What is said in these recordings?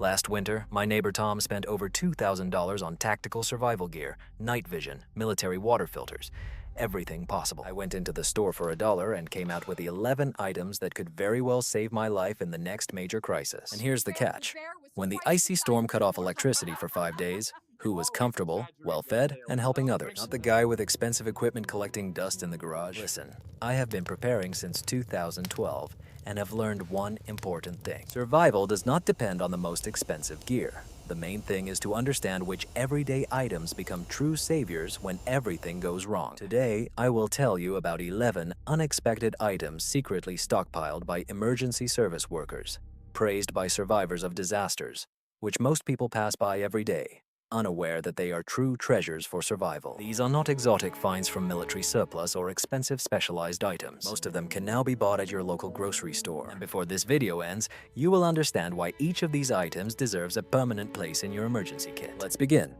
Last winter, my neighbor Tom spent over $2,000 on tactical survival gear, night vision, military water filters, everything possible. I went into the store for $1 and came out with 11 items that could very well save my life in the next major crisis. And here's the catch. When the icy storm cut off electricity for 5 days, who was comfortable, well-fed, and helping others? Not the guy with expensive equipment collecting dust in the garage. Listen, I have been preparing since 2012 and have learned one important thing. Survival does not depend on the most expensive gear. The main thing is to understand which everyday items become true saviors when everything goes wrong. Today, I will tell you about 11 unexpected items secretly stockpiled by emergency service workers, praised by survivors of disasters, which most people pass by every day, unaware that they are true treasures for survival. These are not exotic finds from military surplus or expensive specialized items. Most of them can now be bought at your local grocery store. And before this video ends, you will understand why each of these items deserves a permanent place in your emergency kit. Let's begin.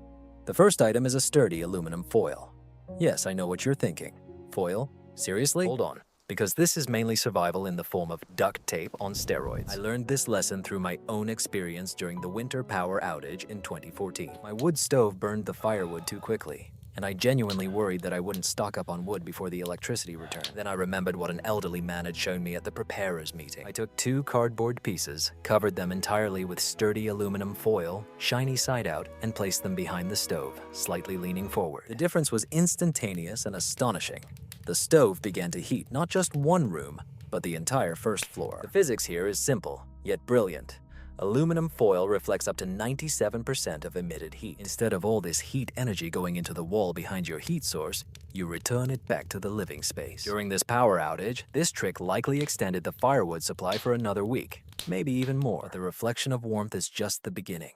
The first item is a sturdy aluminum foil. Yes, I know what you're thinking. Foil? Seriously? Hold on. Because this is mainly survival in the form of duct tape on steroids. I learned this lesson through my own experience during the winter power outage in 2014. My wood stove burned the firewood too quickly, and I genuinely worried that I wouldn't stock up on wood before the electricity returned. Then I remembered what an elderly man had shown me at the preparers meeting. I took 2 cardboard pieces, covered them entirely with sturdy aluminum foil, shiny side out, and placed them behind the stove, slightly leaning forward. The difference was instantaneous and astonishing. The stove began to heat not just one room, but the entire first floor. The physics here is simple, yet brilliant. Aluminum foil reflects up to 97% of emitted heat. Instead of all this heat energy going into the wall behind your heat source, you return it back to the living space. During this power outage, this trick likely extended the firewood supply for another week, maybe even more. But the reflection of warmth is just the beginning.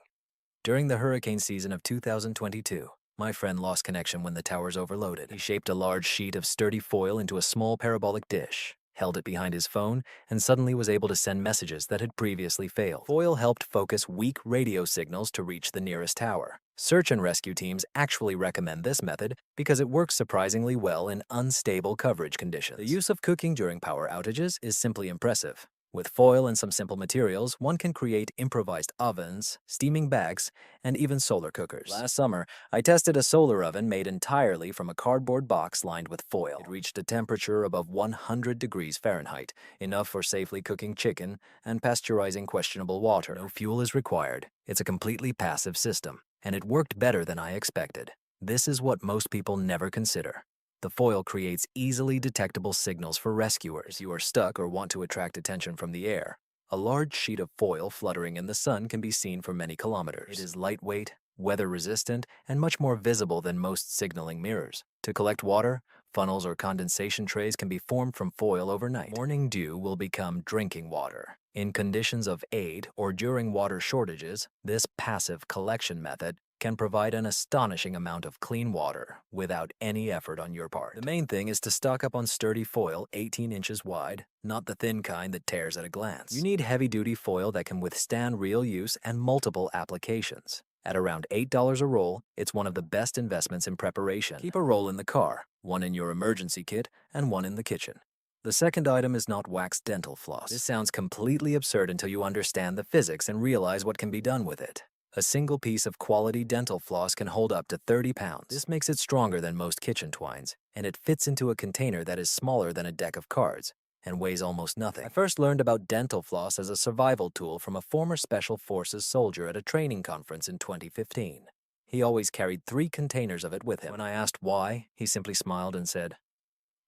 During the hurricane season of 2022, my friend lost connection when the towers overloaded. He shaped a large sheet of sturdy foil into a small parabolic dish, held it behind his phone, and suddenly was able to send messages that had previously failed. Foil helped focus weak radio signals to reach the nearest tower. Search and rescue teams actually recommend this method because it works surprisingly well in unstable coverage conditions. The use of cooking during power outages is simply impressive. With foil and some simple materials, one can create improvised ovens, steaming bags, and even solar cookers. Last summer, I tested a solar oven made entirely from a cardboard box lined with foil. It reached a temperature above 100 degrees Fahrenheit, enough for safely cooking chicken and pasteurizing questionable water. No fuel is required. It's a completely passive system, and it worked better than I expected. This is what most people never consider. The foil creates easily detectable signals for rescuers. If you are stuck or want to attract attention from the air, a large sheet of foil fluttering in the sun can be seen for many kilometers. It is lightweight, weather-resistant, and much more visible than most signaling mirrors. To collect water, funnels or condensation trays can be formed from foil overnight. Morning dew will become drinking water. In conditions of aid or during water shortages, this passive collection method can provide an astonishing amount of clean water without any effort on your part. The main thing is to stock up on sturdy foil 18 inches wide, not the thin kind that tears at a glance. You need heavy-duty foil that can withstand real use and multiple applications. At around $8 a roll, it's one of the best investments in preparation. Keep a roll in the car, one in your emergency kit, and one in the kitchen. The second item is not wax dental floss. This sounds completely absurd until you understand the physics and realize what can be done with it. A single piece of quality dental floss can hold up to 30 pounds. This makes it stronger than most kitchen twines, and it fits into a container that is smaller than a deck of cards and weighs almost nothing. I first learned about dental floss as a survival tool from a former Special Forces soldier at a training conference in 2015. He always carried 3 containers of it with him. When I asked why, he simply smiled and said,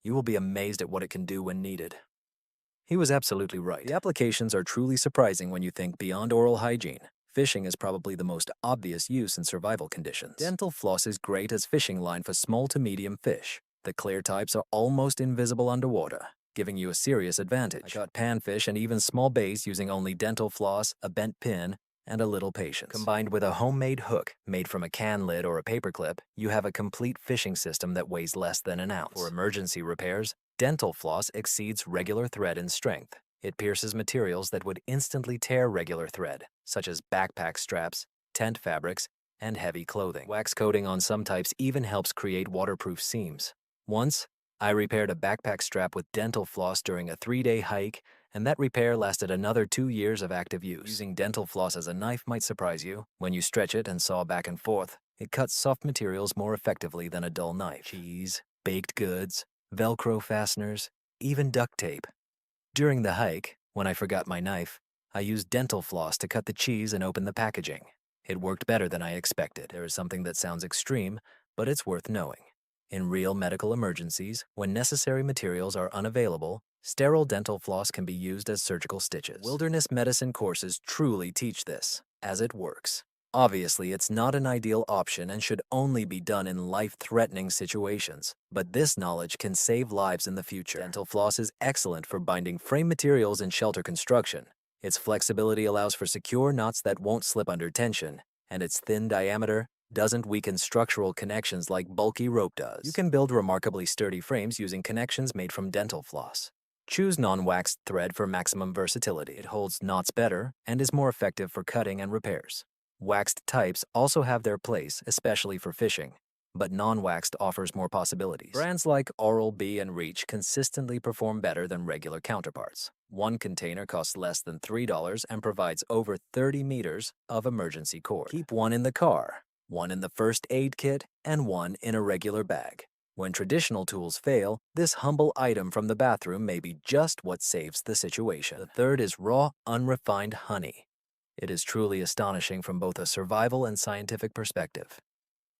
"You will be amazed at what it can do when needed." He was absolutely right. The applications are truly surprising when you think beyond oral hygiene. Fishing is probably the most obvious use in survival conditions. Dental floss is great as fishing line for small to medium fish. The clear types are almost invisible underwater, giving you a serious advantage. I caught panfish and even small bass using only dental floss, a bent pin, and a little patience. Combined with a homemade hook made from a can lid or a paperclip, you have a complete fishing system that weighs less than an ounce. For emergency repairs, dental floss exceeds regular thread in strength. It pierces materials that would instantly tear regular thread, such as backpack straps, tent fabrics, and heavy clothing. Wax coating on some types even helps create waterproof seams. Once, I repaired a backpack strap with dental floss during a 3-day hike, and that repair lasted another 2 years of active use. Using dental floss as a knife might surprise you. When you stretch it and saw back and forth, it cuts soft materials more effectively than a dull knife. Cheese, baked goods, Velcro fasteners, even duct tape. During the hike, when I forgot my knife, I used dental floss to cut the cheese and open the packaging. It worked better than I expected. There is something that sounds extreme, but it's worth knowing. In real medical emergencies, when necessary materials are unavailable, sterile dental floss can be used as surgical stitches. Wilderness medicine courses truly teach this, as it works. Obviously, it's not an ideal option and should only be done in life-threatening situations, but this knowledge can save lives in the future. Dental floss is excellent for binding frame materials in shelter construction. Its flexibility allows for secure knots that won't slip under tension, and its thin diameter doesn't weaken structural connections like bulky rope does. You can build remarkably sturdy frames using connections made from dental floss. Choose non-waxed thread for maximum versatility. It holds knots better and is more effective for cutting and repairs. Waxed types also have their place, especially for fishing, but non-waxed offers more possibilities. Brands like Oral-B and Reach consistently perform better than regular counterparts. One container costs less than $3 and provides over 30 meters of emergency cord. Keep one in the car, one in the first aid kit, and one in a regular bag. When traditional tools fail, this humble item from the bathroom may be just what saves the situation. The third is raw, unrefined honey. It is truly astonishing from both a survival and scientific perspective.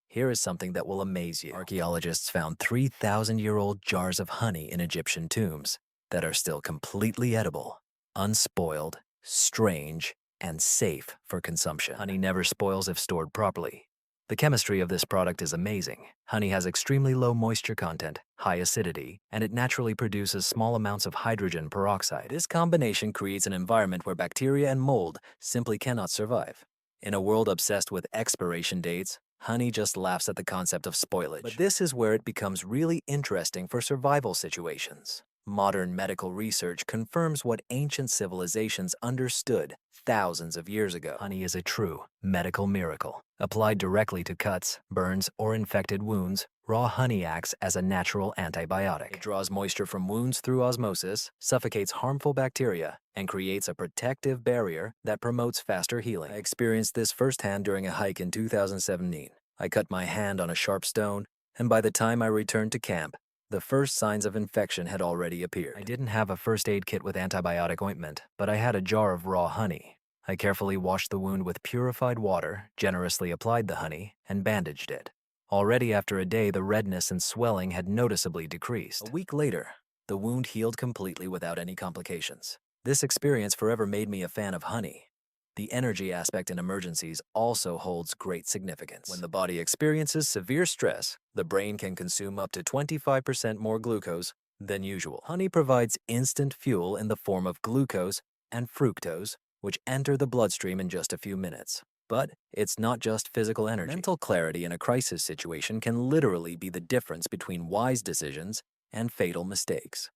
Here is something that will amaze you. Archaeologists found 3,000-year-old jars of honey in Egyptian tombs that are still completely edible, unspoiled, strange, and safe for consumption. Honey never spoils if stored properly. The chemistry of this product is amazing. Honey has extremely low moisture content, high acidity, and it naturally produces small amounts of hydrogen peroxide. This combination creates an environment where bacteria and mold simply cannot survive. In a world obsessed with expiration dates, honey just laughs at the concept of spoilage. But this is where it becomes really interesting for survival situations. Modern medical research confirms what ancient civilizations understood thousands of years ago. Honey is a true medical miracle. Applied directly to cuts, burns, or infected wounds, raw honey acts as a natural antibiotic. It draws moisture from wounds through osmosis, suffocates harmful bacteria, and creates a protective barrier that promotes faster healing. I experienced this firsthand during a hike in 2017. I cut my hand on a sharp stone, and by the time I returned to camp, the first signs of infection had already appeared. I didn't have a first aid kit with antibiotic ointment, but I had a jar of raw honey. I carefully washed the wound with purified water, generously applied the honey, and bandaged it. Already after a day, the redness and swelling had noticeably decreased. A week later, the wound healed completely without any complications. This experience forever made me a fan of honey. The energy aspect in emergencies also holds great significance. When the body experiences severe stress, the brain can consume up to 25% more glucose than usual. Honey provides instant fuel in the form of glucose and fructose, which enter the bloodstream in just a few minutes. But it's not just physical energy. Mental clarity in a crisis situation can literally be the difference between wise decisions and fatal mistakes.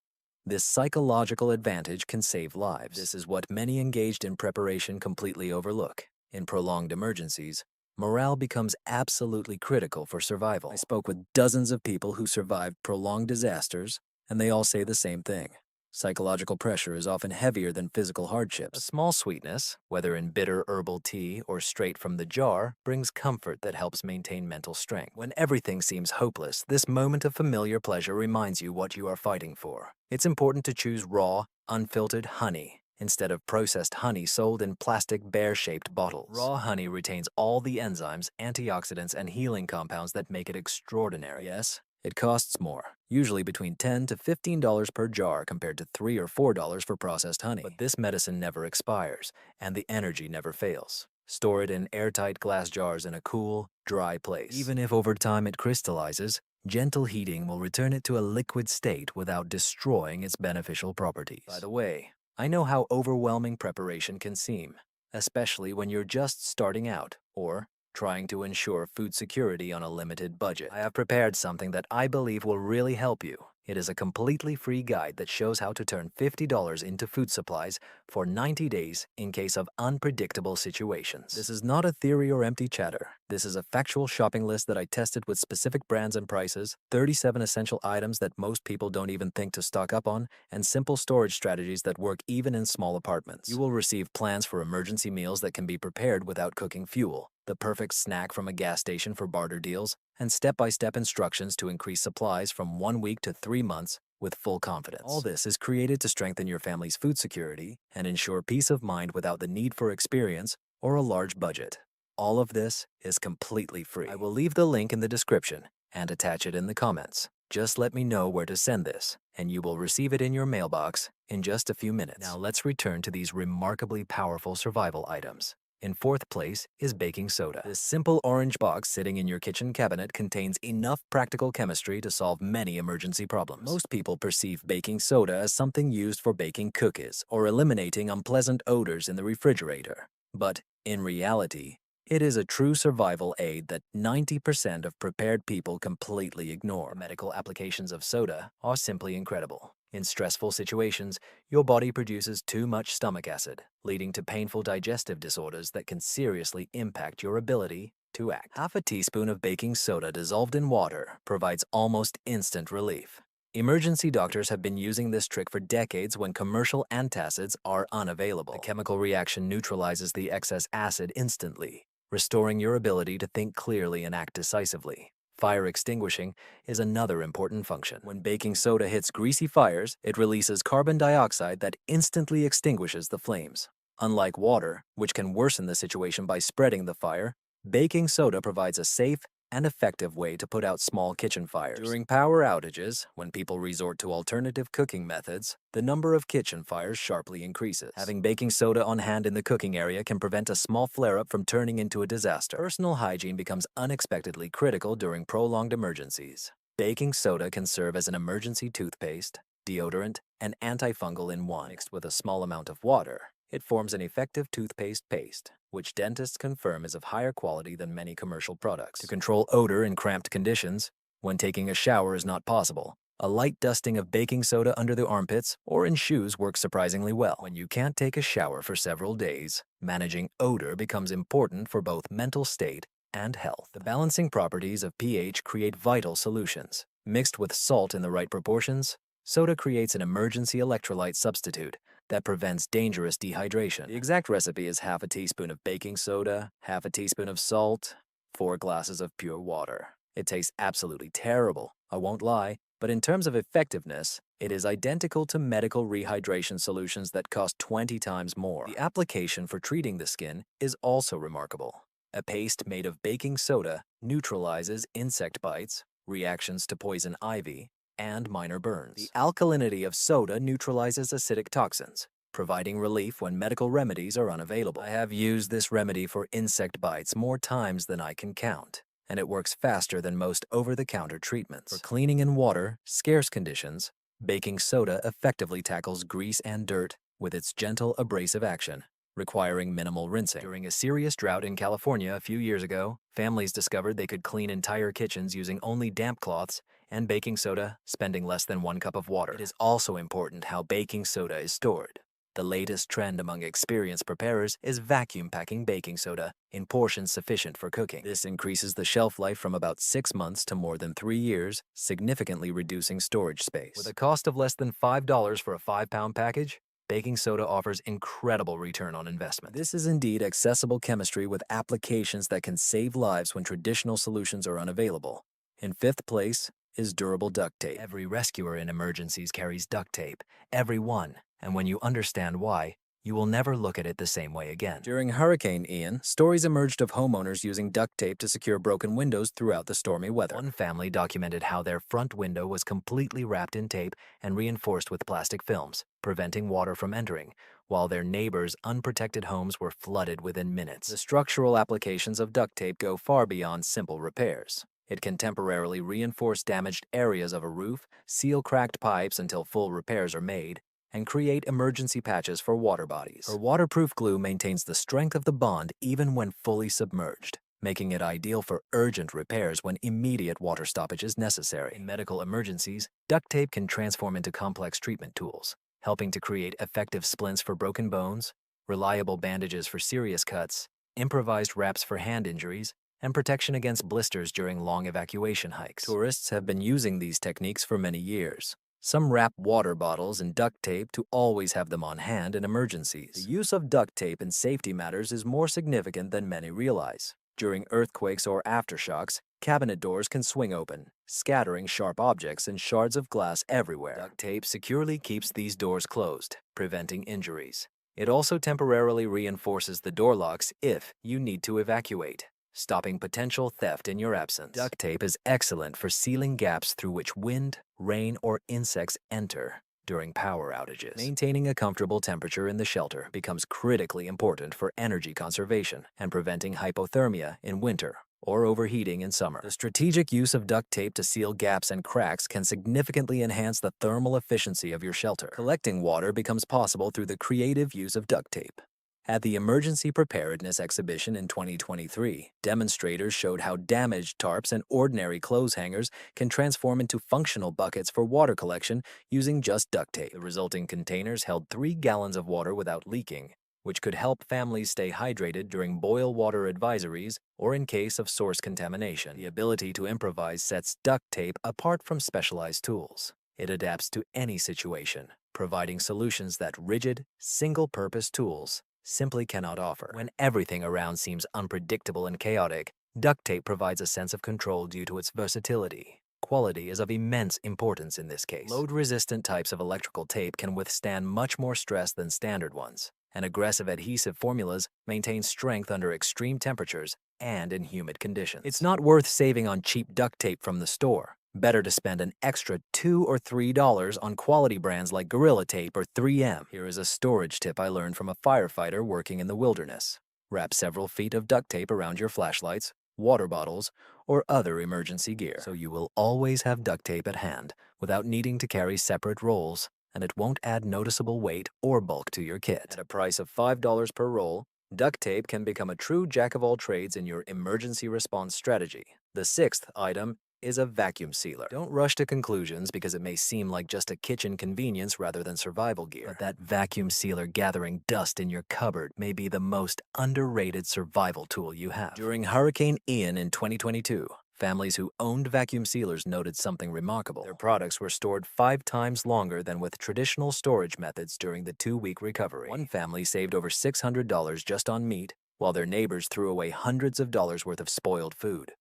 This psychological advantage can save lives. This is what many engaged in preparation completely overlook. In prolonged emergencies, morale becomes absolutely critical for survival. I spoke with dozens of people who survived prolonged disasters, and they all say the same thing. Psychological pressure is often heavier than physical hardships. A small sweetness, whether in bitter herbal tea or straight from the jar, brings comfort that helps maintain mental strength. When everything seems hopeless, this moment of familiar pleasure reminds you what you are fighting for. It's important to choose raw, unfiltered honey instead of processed honey sold in plastic bear-shaped bottles. Raw honey retains all the enzymes, antioxidants, and healing compounds that make it extraordinary. Yes, it costs more, usually between $10 to $15 per jar compared to $3 or $4 for processed honey. But this medicine never expires, and the energy never fails. Store it in airtight glass jars in a cool, dry place. Even if over time it crystallizes, gentle heating will return it to a liquid state without destroying its beneficial properties. By the way, I know how overwhelming preparation can seem, especially when you're just starting out or trying to ensure food security on a limited budget. I have prepared something that I believe will really help you. It is a completely free guide that shows how to turn $50 into food supplies for 90 days in case of unpredictable situations. This is not a theory or empty chatter. This is a factual shopping list that I tested with specific brands and prices, 37 essential items that most people don't even think to stock up on, and simple storage strategies that work even in small apartments. You will receive plans for emergency meals that can be prepared without cooking fuel, the perfect snack from a gas station for barter deals, and step-by-step instructions to increase supplies from 1 week to 3 months with full confidence. All this is created to strengthen your family's food security and ensure peace of mind without the need for experience or a large budget. All of this is completely free. I will leave the link in the description and attach it in the comments. Just let me know where to send this, and you will receive it in your mailbox in just a few minutes. Now let's return to these remarkably powerful survival items. In fourth place is baking soda. This simple orange box sitting in your kitchen cabinet contains enough practical chemistry to solve many emergency problems. Most people perceive baking soda as something used for baking cookies or eliminating unpleasant odors in the refrigerator. But in reality, it is a true survival aid that 90% of prepared people completely ignore. The medical applications of soda are simply incredible. In stressful situations, your body produces too much stomach acid, leading to painful digestive disorders that can seriously impact your ability to act. Half a teaspoon of baking soda dissolved in water provides almost instant relief. Emergency doctors have been using this trick for decades when commercial antacids are unavailable. The chemical reaction neutralizes the excess acid instantly, restoring your ability to think clearly and act decisively. Fire extinguishing is another important function. When baking soda hits greasy fires, it releases carbon dioxide that instantly extinguishes the flames. Unlike water, which can worsen the situation by spreading the fire, baking soda provides a safe and effective way to put out small kitchen fires. During power outages, when people resort to alternative cooking methods, the number of kitchen fires sharply increases. Having baking soda on hand in the cooking area can prevent a small flare-up from turning into a disaster. Personal hygiene becomes unexpectedly critical during prolonged emergencies. Baking soda can serve as an emergency toothpaste, deodorant, and antifungal in one. Mixed with a small amount of water, it forms an effective toothpaste paste, which dentists confirm is of higher quality than many commercial products. To control odor in cramped conditions, when taking a shower is not possible, a light dusting of baking soda under the armpits or in shoes works surprisingly well. When you can't take a shower for several days, managing odor becomes important for both mental state and health. The balancing properties of pH create vital solutions. Mixed with salt in the right proportions, soda creates an emergency electrolyte substitute that prevents dangerous dehydration. The exact recipe is half a teaspoon of baking soda, half a teaspoon of salt, 4 glasses of pure water. It tastes absolutely terrible, I won't lie, but in terms of effectiveness, it is identical to medical rehydration solutions that cost 20 times more. The application for treating the skin is also remarkable. A paste made of baking soda neutralizes insect bites, reactions to poison ivy, and minor burns. The alkalinity of soda neutralizes acidic toxins, providing relief when medical remedies are unavailable. I have used this remedy for insect bites more times than I can count, and it works faster than most over-the-counter treatments. For cleaning in water, scarce conditions, baking soda effectively tackles grease and dirt with its gentle abrasive action, requiring minimal rinsing. During a serious drought in California a few years ago, families discovered they could clean entire kitchens using only damp cloths and baking soda, spending less than 1 cup of water. It is also important how baking soda is stored. The latest trend among experienced preparers is vacuum packing baking soda in portions sufficient for cooking. This increases the shelf life from about 6 months to more than 3 years, significantly reducing storage space. With a cost of less than $5 for a 5-pound package, baking soda offers incredible return on investment. This is indeed accessible chemistry with applications that can save lives when traditional solutions are unavailable. In fifth place is durable duct tape. Every rescuer in emergencies carries duct tape, every one, and when you understand why, you will never look at it the same way again. During Hurricane Ian, stories emerged of homeowners using duct tape to secure broken windows throughout the stormy weather. One family documented how their front window was completely wrapped in tape and reinforced with plastic films, preventing water from entering, while their neighbors' unprotected homes were flooded within minutes. The structural applications of duct tape go far beyond simple repairs. It can temporarily reinforce damaged areas of a roof, seal cracked pipes until full repairs are made, and create emergency patches for water bodies. Her waterproof glue maintains the strength of the bond even when fully submerged, making it ideal for urgent repairs when immediate water stoppage is necessary. In medical emergencies, duct tape can transform into complex treatment tools, helping to create effective splints for broken bones, reliable bandages for serious cuts, improvised wraps for hand injuries, and protection against blisters during long evacuation hikes. Tourists have been using these techniques for many years. Some wrap water bottles in duct tape to always have them on hand in emergencies. The use of duct tape in safety matters is more significant than many realize. During earthquakes or aftershocks, cabinet doors can swing open, scattering sharp objects and shards of glass everywhere. Duct tape securely keeps these doors closed, preventing injuries. It also temporarily reinforces the door locks if you need to evacuate, stopping potential theft in your absence. Duct tape is excellent for sealing gaps through which wind, rain, or insects enter during power outages. Maintaining a comfortable temperature in the shelter becomes critically important for energy conservation and preventing hypothermia in winter or overheating in summer. The strategic use of duct tape to seal gaps and cracks can significantly enhance the thermal efficiency of your shelter. Collecting water becomes possible through the creative use of duct tape. At the Emergency Preparedness Exhibition in 2023, demonstrators showed how damaged tarps and ordinary clothes hangers can transform into functional buckets for water collection using just duct tape. The resulting containers held 3 gallons of water without leaking, which could help families stay hydrated during boil water advisories or in case of source contamination. The ability to improvise sets duct tape apart from specialized tools. It adapts to any situation, providing solutions that rigid, single-purpose tools simply cannot offer. When everything around seems unpredictable and chaotic, duct tape provides a sense of control due to its versatility. Quality is of immense importance in this case. Load-resistant types of electrical tape can withstand much more stress than standard ones, and aggressive adhesive formulas maintain strength under extreme temperatures and in humid conditions. It's not worth saving on cheap duct tape from the store. Better to spend an extra $2 or $3 on quality brands like Gorilla Tape or 3M. Here is a storage tip I learned from a firefighter working in the wilderness. Wrap several feet of duct tape around your flashlights, water bottles, or other emergency gear, so you will always have duct tape at hand without needing to carry separate rolls, and it won't add noticeable weight or bulk to your kit. At a price of $5 per roll, duct tape can become a true jack-of-all-trades in your emergency response strategy. The 6th item is a vacuum sealer. Don't rush to conclusions because it may seem like just a kitchen convenience rather than survival gear. But that vacuum sealer gathering dust in your cupboard may be the most underrated survival tool you have. During Hurricane Ian in 2022, families who owned vacuum sealers noted something remarkable. Their products were stored 5 times longer than with traditional storage methods during the 2-week recovery. One family saved over $600 just on meat, while their neighbors threw away hundreds of dollars worth of spoiled food.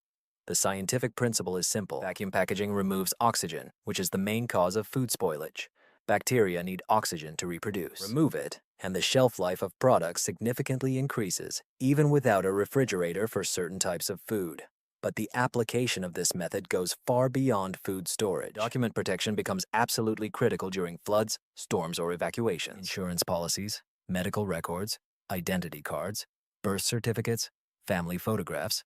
The scientific principle is simple. Vacuum packaging removes oxygen, which is the main cause of food spoilage. Bacteria need oxygen to reproduce. Remove it, and the shelf life of products significantly increases, even without a refrigerator for certain types of food. But the application of this method goes far beyond food storage. Document protection becomes absolutely critical during floods, storms, or evacuations. Insurance policies, medical records, identity cards, birth certificates, family photographs.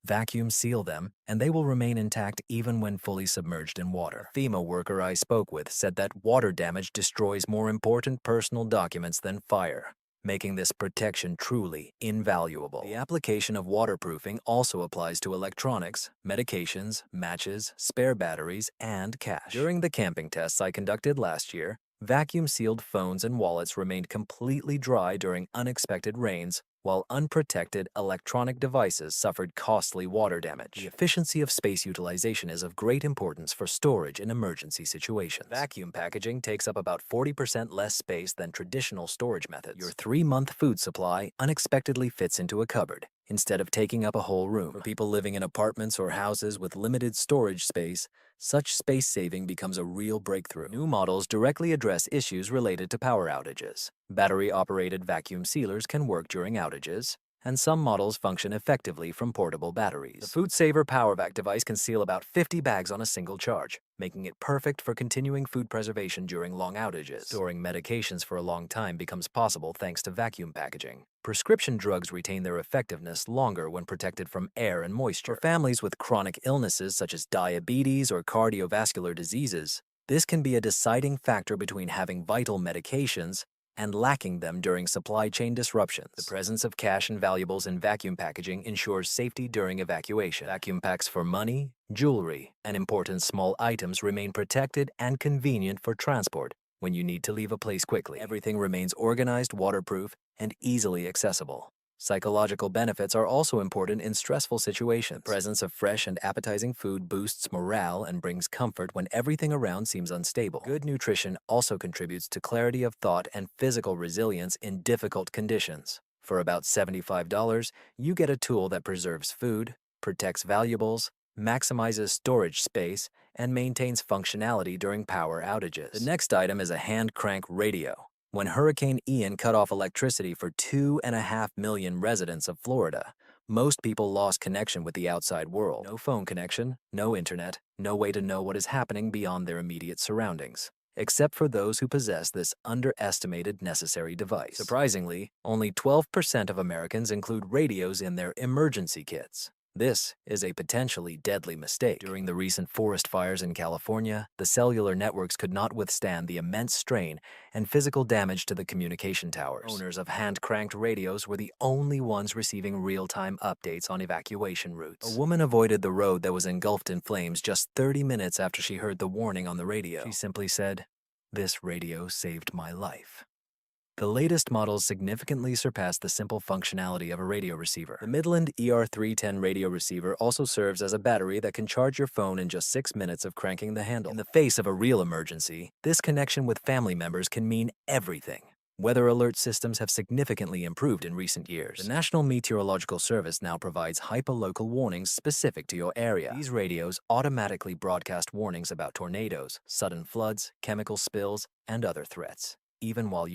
Vacuum seal them, and they will remain intact even when fully submerged in water. A FEMA worker I spoke with said that water damage destroys more important personal documents than fire, making this protection truly invaluable. The application of waterproofing also applies to electronics, medications, matches, spare batteries, and cash. During the camping tests I conducted last year, vacuum-sealed phones and wallets remained completely dry during unexpected rains, while unprotected electronic devices suffered costly water damage. The efficiency of space utilization is of great importance for storage in emergency situations. Vacuum packaging takes up about 40% less space than traditional storage methods. Your 3-month food supply unexpectedly fits into a cupboard, instead of taking up a whole room. For people living in apartments or houses with limited storage space, such space saving becomes a real breakthrough. New models directly address issues related to power outages. Battery-operated vacuum sealers can work during outages, and some models function effectively from portable batteries. The FoodSaver PowerVac device can seal about 50 bags on a single charge, making it perfect for continuing food preservation during long outages. Storing medications for a long time becomes possible thanks to vacuum packaging. Prescription drugs retain their effectiveness longer when protected from air and moisture. For families with chronic illnesses such as diabetes or cardiovascular diseases, this can be a deciding factor between having vital medications and lacking them during supply chain disruptions. The presence of cash and valuables in vacuum packaging ensures safety during evacuation. Vacuum packs for money, jewelry, and important small items remain protected and convenient for transport when you need to leave a place quickly. Everything remains organized, waterproof, and easily accessible. Psychological benefits are also important in stressful situations. The presence of fresh and appetizing food boosts morale and brings comfort when everything around seems unstable. Good nutrition also contributes to clarity of thought and physical resilience in difficult conditions. For about $75, you get a tool that preserves food, protects valuables, maximizes storage space, and maintains functionality during power outages. The next item is a hand crank radio. When Hurricane Ian cut off electricity for 2.5 million residents of Florida, most people lost connection with the outside world. No phone connection, no internet, no way to know what is happening beyond their immediate surroundings, except for those who possess this underestimated necessary device. Surprisingly, only 12% of Americans include radios in their emergency kits. This is a potentially deadly mistake. During the recent forest fires in California, the cellular networks could not withstand the immense strain and physical damage to the communication towers. Owners of hand-cranked radios were the only ones receiving real-time updates on evacuation routes. A woman avoided the road that was engulfed in flames just 30 minutes after she heard the warning on the radio. She simply said, "This radio saved my life." The latest models significantly surpass the simple functionality of a radio receiver. The Midland ER310 radio receiver also serves as a battery that can charge your phone in just 6 minutes of cranking the handle. In the face of a real emergency, this connection with family members can mean everything. Weather alert systems have significantly improved in recent years. The National Meteorological Service now provides hyperlocal warnings specific to your area. These radios automatically broadcast warnings about tornadoes, sudden floods, chemical spills, and other threats, even while you